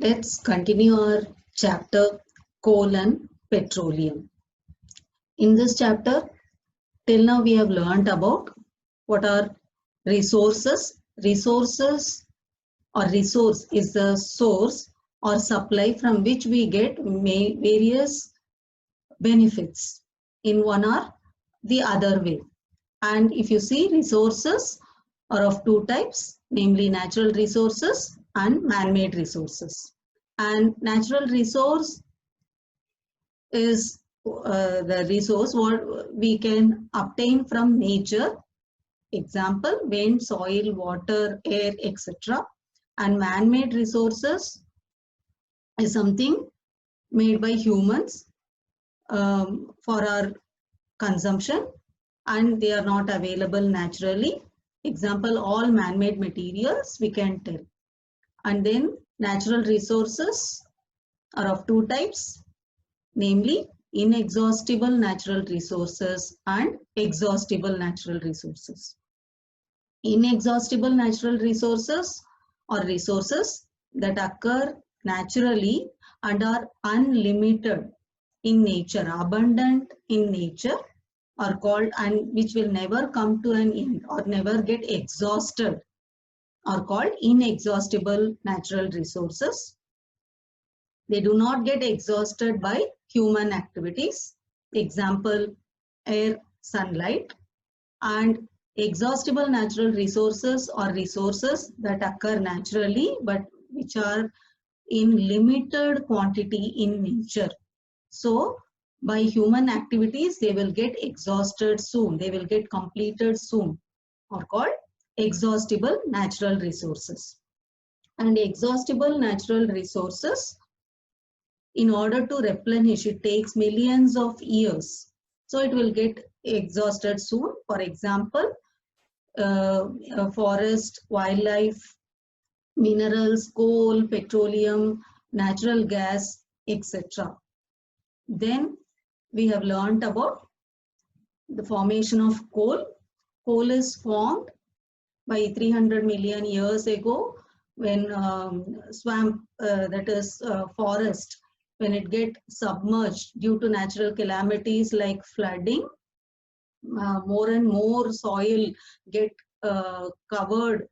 Let's continue our chapter coal and petroleum. In this chapter, till now we have learnt about what are resources. Resources or resource is the source or supply from which we get various benefits in one or the other way. And if you see, resources are of two types, namely natural resources and man-made resources. And natural resource is the resource what we can obtain from nature. Example, wind, soil, water, air, etc. And man-made resources is something made by humans for our consumption, and they are not available naturally. Example, all man-made materials we can tell. And then natural resources are of two types, namely inexhaustible natural resources and exhaustible natural resources. Inexhaustible natural resources are resources that occur naturally and are unlimited in nature, abundant in nature, are called, and which will never come to an end or never get exhausted, are called inexhaustible natural resources. They do not get exhausted by human activities. Example, air, sunlight. And exhaustible natural resources are resources that occur naturally but which are in limited quantity in nature. So by human activities, they will get exhausted soon, they will get completed soon, are called exhaustible natural resources. And exhaustible natural resources, in order to replenish, it takes millions of years. So it will get exhausted soon. For example, forest, wildlife, minerals, coal, petroleum, natural gas, etc. Then we have learnt about the formation of coal. Coal is formed by 300 million years ago when swamp, that is forest, when it get submerged due to natural calamities like flooding, more and more soil get covered.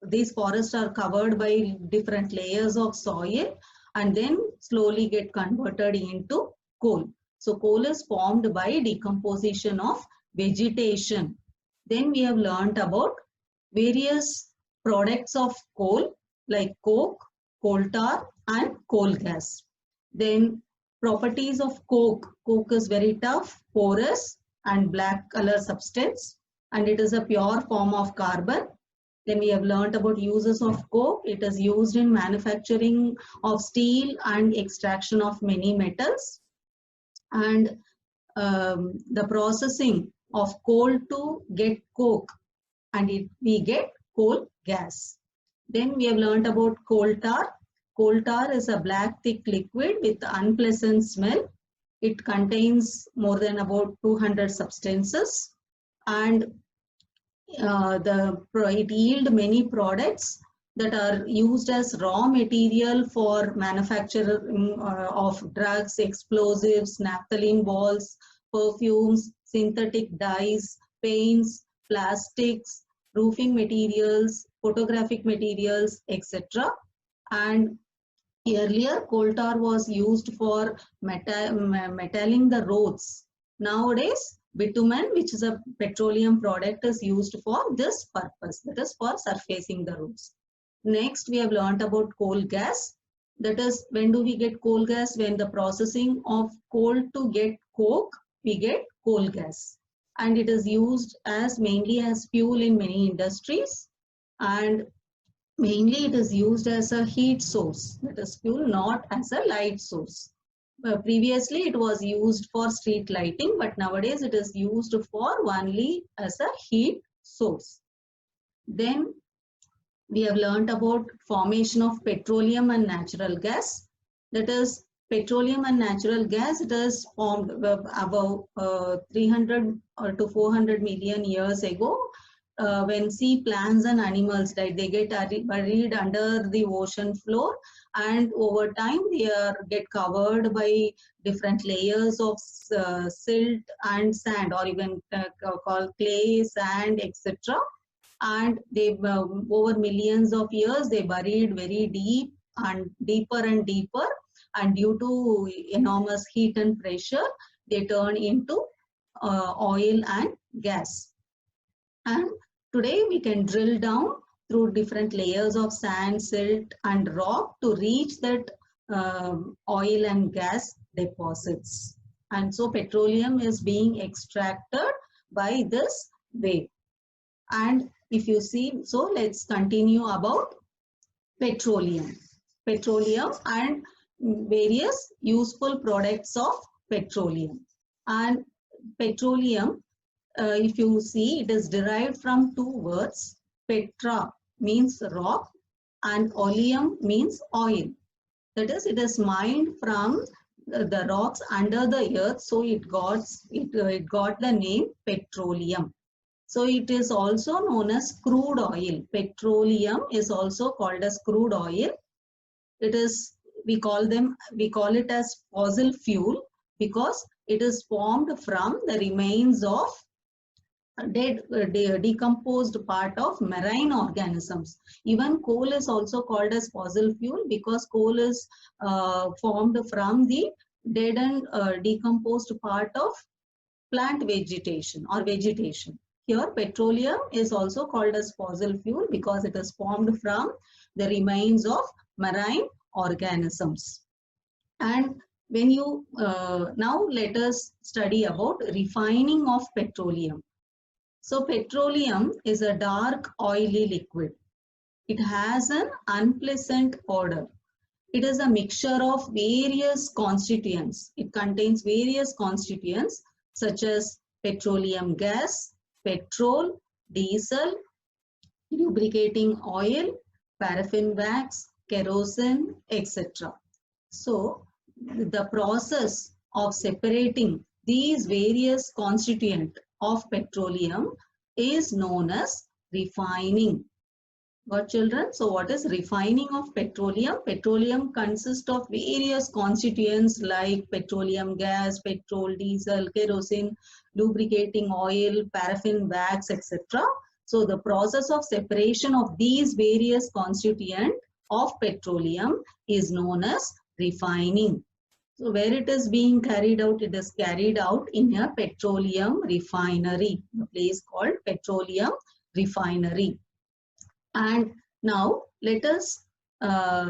These forests are covered by different layers of soil and then slowly get converted into coal. So coal is formed by decomposition of vegetation. Then we have learnt about various products of coal like coke, coal tar and coal gas. Then properties of coke. Coke is very tough, porous and black color substance, and it is a pure form of carbon. Then we have learnt about uses of coke. It is used in manufacturing of steel and extraction of many metals. And the processing of coal to get coke, and we get coal gas. Then we have learnt about coal tar. Coal tar is a black thick liquid with unpleasant smell. It contains more than about 200 substances, and it yields many products that are used as raw material for manufacturing of drugs, explosives, naphthalene balls, perfumes, synthetic dyes, paints, plastics, roofing materials, photographic materials, etc. And earlier, coal tar was used for metalling the roads. Nowadays, bitumen, which is a petroleum product, is used for this purpose, that is for surfacing the roads. Next, we have learnt about coal gas. That is, when do we get coal gas? When the processing of coal to get coke, we get coal gas. And it is used as mainly as fuel in many industries. And mainly it is used as a heat source, that is fuel, not as a light source. Previously it was used for street lighting, but nowadays it is used for only as a heat source. Then we have learnt about formation of petroleum and natural gas. That is, petroleum and natural gas, it is formed about 300 to 400 million years ago. When sea plants and animals died, they get buried under the ocean floor, and over time they get covered by different layers of silt and sand, or even called clay, sand, etc. And they over millions of years they buried very deep and deeper, and due to enormous heat and pressure they turn into oil and gas. And today we can drill down through different layers of sand, silt and rock to reach that oil and gas deposits. And so petroleum is being extracted by this way. And if you see, so let's continue about petroleum. Petroleum and various useful products of petroleum. And petroleum, if you see, it is derived from two words. Petra means rock and oleum means oil. That is, it is mined from the rocks under the earth, so it got the name petroleum. So it is also known as crude oil. Petroleum is also called as crude oil. It is, we call it as fossil fuel because it is formed from the remains of decomposed part of marine organisms. Even coal is also called as fossil fuel because coal is formed from the dead and decomposed part of plant vegetation or vegetation. Here petroleum is also called as fossil fuel because it is formed from the remains of marine organisms. And when you now let us study about refining of petroleum. So petroleum is a dark oily liquid. It has an unpleasant odor. It is a mixture of various constituents. It contains various constituents such as petroleum gas, petrol, diesel, lubricating oil, paraffin wax, kerosene, etc. So the process of separating these various constituents of petroleum is known as refining. Got children? So what is refining of petroleum? Petroleum consists of various constituents like petroleum gas, petrol, diesel, kerosene, lubricating oil, paraffin wax, etc. So the process of separation of these various constituents of petroleum is known as refining. So where it is being carried out, it is carried out in a petroleum refinery, a place called petroleum refinery. And now let us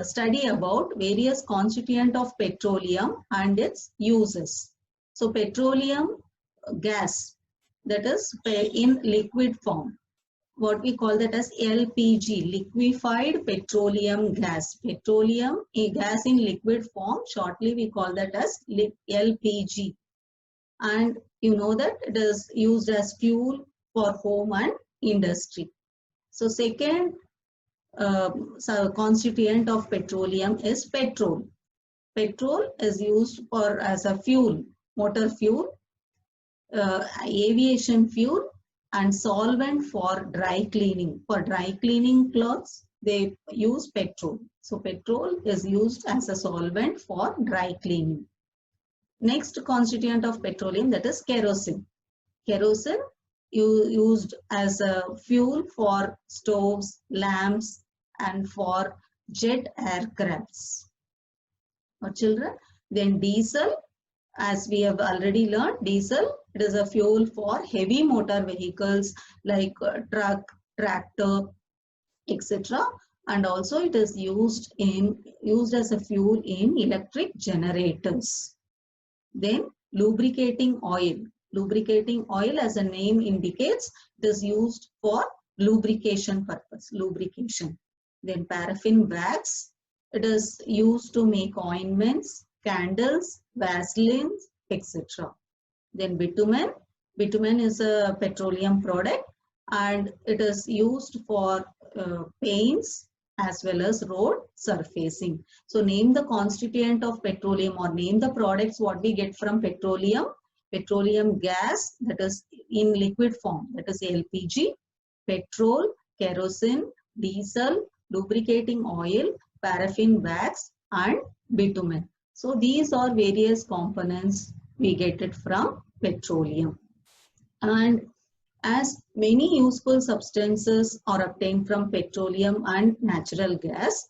study about various constituents of petroleum and its uses. So petroleum gas, that is in liquid form, what we call that as LPG, liquefied petroleum gas. Petroleum, a gas in liquid form, shortly we call that as LPG. And you know that it is used as fuel for home and industry. So second constituent of petroleum is petrol. Petrol is used for as a fuel, motor fuel, aviation fuel, and solvent for dry cleaning. For dry cleaning clothes, they use petrol. So petrol is used as a solvent for dry cleaning. Next constituent of petroleum, that is kerosene. Kerosene used as a fuel for stoves, lamps, and for jet aircrafts. Or children, then diesel, as we have already learned, diesel, it is a fuel for heavy motor vehicles like truck, tractor, etc. And also it is used as a fuel in electric generators. Then lubricating oil. Lubricating oil, as the name indicates, it is used for lubrication purpose, lubrication. Then paraffin wax, it is used to make ointments, candles, vaselines, etc. Then bitumen. Bitumen is a petroleum product and it is used for paints as well as road surfacing. So name the constituent of petroleum or name the products what we get from petroleum. Petroleum gas, that is in liquid form, that is LPG, petrol, kerosene, diesel, lubricating oil, paraffin wax, and bitumen. So these are various components we get it from petroleum. And as many useful substances are obtained from petroleum and natural gas,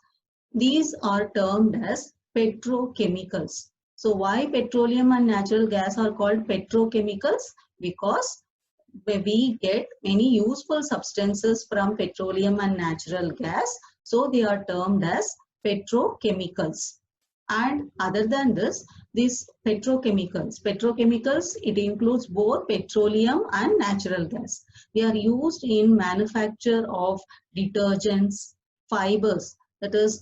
these are termed as petrochemicals. So why petroleum and natural gas are called petrochemicals? Because we get many useful substances from petroleum and natural gas. So they are termed as petrochemicals. And other than this, these petrochemicals, it includes both petroleum and natural gas. They are used in manufacture of detergents, fibers, that is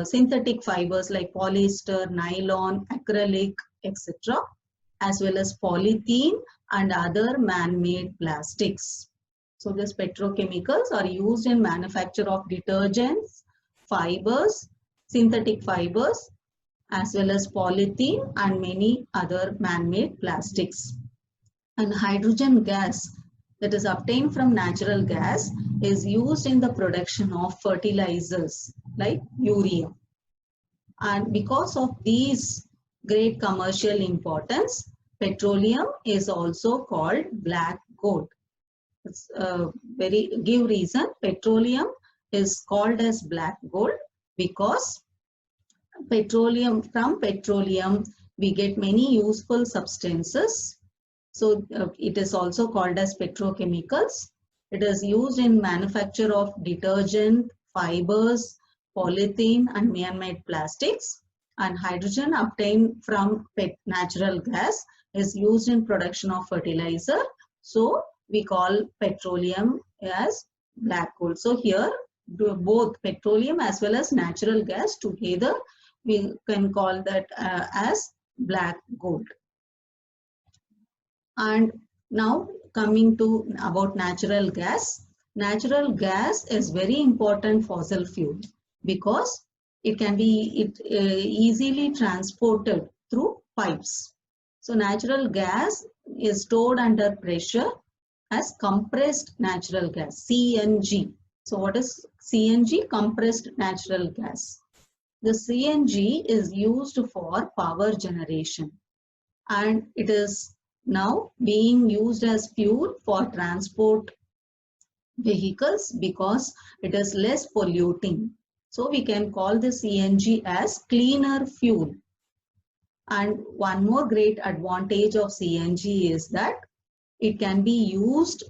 synthetic fibers like polyester, nylon, acrylic, etc., as well as polythene and other man-made plastics. So these petrochemicals are used in manufacture of detergents, fibers, synthetic fibers, as well as polythene and many other man-made plastics. And hydrogen gas that is obtained from natural gas is used in the production of fertilizers like urea. And because of these great commercial importance, petroleum is also called black gold. It's a very give reason. Petroleum is called as black gold because from petroleum we get many useful substances. So it is also called as petrochemicals. It is used in manufacture of detergent, fibers, polythene and man-made plastics. And hydrogen obtained from natural gas is used in production of fertilizer. So we call petroleum as black gold. So here both petroleum as well as natural gas together we can call that as black gold. And now coming to about natural gas. Natural gas is very important fossil fuel because it can be easily transported through pipes. So natural gas is stored under pressure as compressed natural gas, CNG. So what is CNG? Compressed natural gas. The CNG is used for power generation and it is now being used as fuel for transport vehicles because it is less polluting. So we can call the CNG as cleaner fuel. And one more great advantage of CNG is that it can be used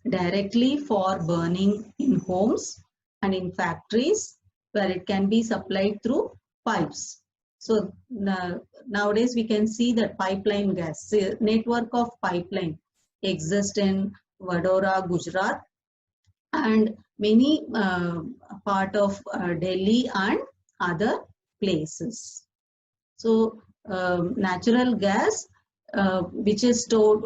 directly for burning in homes and in factories where it can be supplied through pipes. So nowadays we can see that pipeline gas, network of pipeline exists in Vadodara, Gujarat and many part of Delhi and other places. So natural gas which is stored,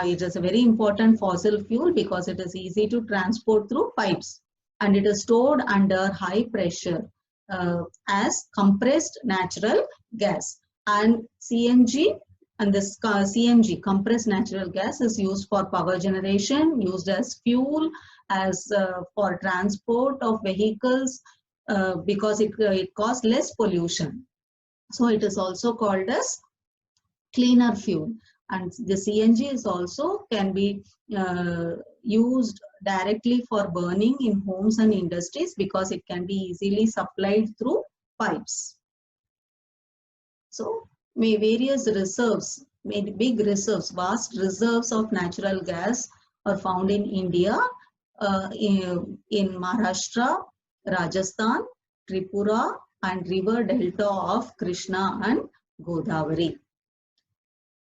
it is a very important fossil fuel because it is easy to transport through pipes and it is stored under high pressure as compressed natural gas. And CNG and this CNG, compressed natural gas, is used for power generation, used as fuel, as for transport of vehicles because it causes less pollution. So it is also called as cleaner fuel. And the CNG is also can be used directly for burning in homes and industries because it can be easily supplied through pipes. So various reserves, big reserves, vast reserves of natural gas are found in India, in Maharashtra, Rajasthan, Tripura and river delta of Krishna and Godavari.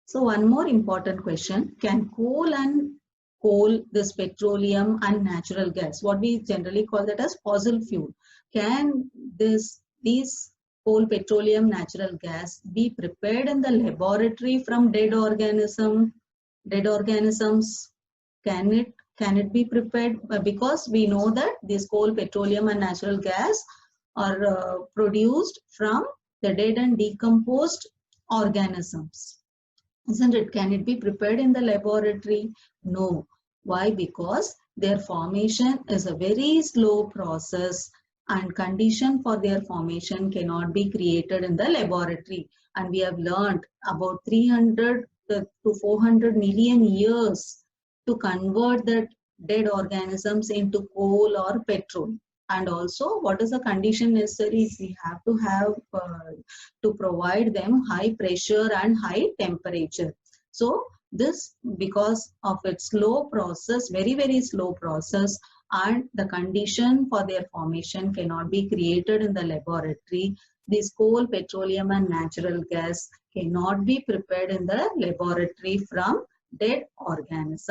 So one more important question, can coal, this petroleum and natural gas, what we generally call that as fossil fuel, can these coal, petroleum, natural gas be prepared in the laboratory from dead organisms? Can it be prepared? Because we know that this coal, petroleum and natural gas are produced from the dead and decomposed organisms. Isn't it? Can it be prepared in the laboratory? No. Why? Because their formation is a very slow process and condition for their formation cannot be created in the laboratory. And we have learned about 300 to 400 million years to convert the dead organisms into coal or petrol. And also, what is the condition necessary? We have to provide them high pressure and high temperature. So this, because of its slow process, very, very slow process, and the condition for their formation cannot be created in the laboratory. This coal, petroleum and natural gas cannot be prepared in the laboratory from dead organisms.